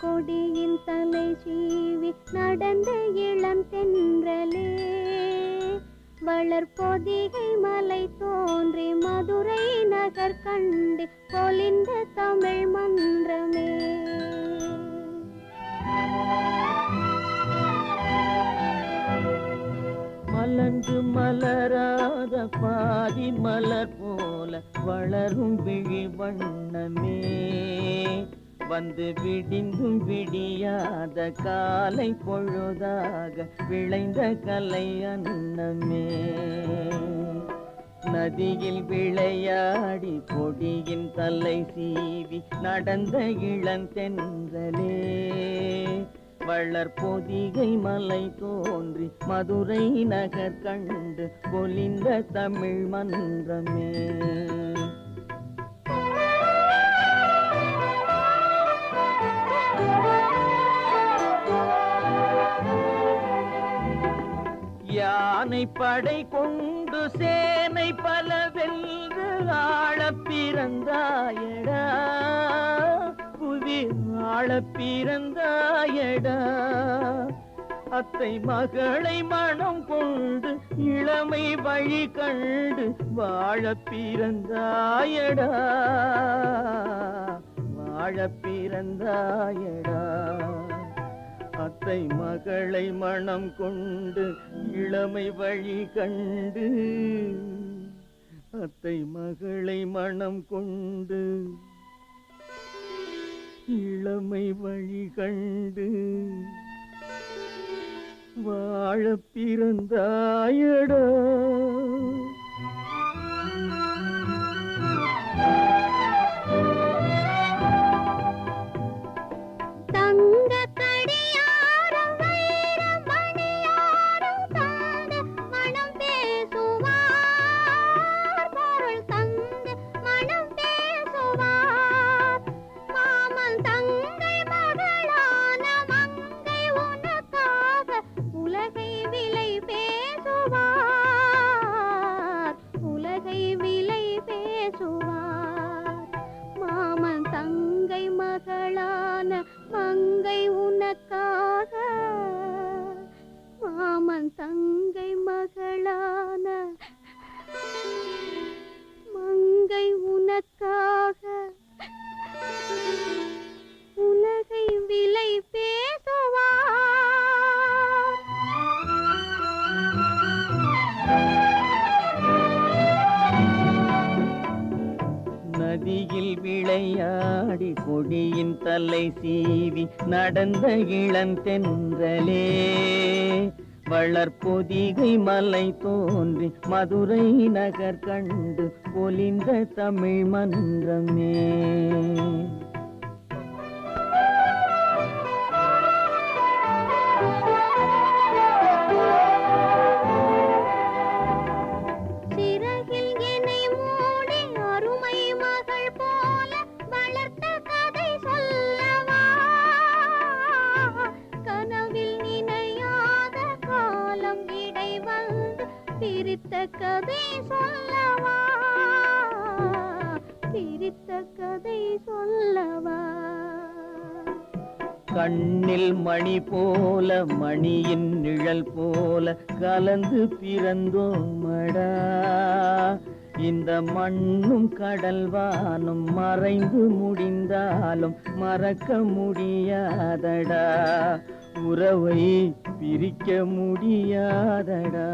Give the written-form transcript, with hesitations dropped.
கொடியின் தலை சீவி நடந்த இளம் தென்றலே வளர்பொதிகை மலை தோன்றி மதுரை நகர் கண்டு பொலிந்த தமிழ் மன்றமே. மலர்ந்து மலராத பாதி மலர் போல வளரும் விழி வண்ணமே வந்து விடிந்தும் விடியாத காலை பொழுதாக விளைந்த கலை அன்னமே. நதியில் விளையாடி கொடியின் தலை சீவி நடந்த இளந்தென்றலே வளர்பொதிகை மலை தோன்றி மதுரை நகர் கண்டு பொலிந்த தமிழ் மன்றமே. யானை படை கொண்டு சேனை பல வென்று ஆள பிறந்தாயடா புவி ஆள பிறந்தாயடா. அத்தை மகளை மனம் கொண்டு இளமை வழி கண்டு வாழ பிறந்தாயடா வாழ பிறந்தாயடா. அத்தை மகளை மனம் கொண்டு இளமை வழி கண்டு அத்தை மகளை மனம் கொண்டு இளமை வழி கண்டு வாழ பிறந்தாயடா. மங்கை உனக்காக மாமன் தங்கை மகளான மங்கை உனக்காக உலகை விலை பேசுவார். நதியில் விளையாடி கொடியின் தலை சீவி நடந்த இளந்தென்றலே வளர்பொதிகை மலை தோன்றி மதுரை நகர் கண்டு பொலிந்த தமிழ் மன்றமே. பிரித்த கதை சொல்லவா பிரித்த கதை சொல்லவா. கண்ணில் மணி போல மணியின் நிழல் போல கலந்து பிறந்தோமடா. இந்த மண்ணும் கடல்வானும் மறைந்து முடிந்தாலும் மறக்க முடியாதடா. உறவை பிரிக்க முடியாதடா.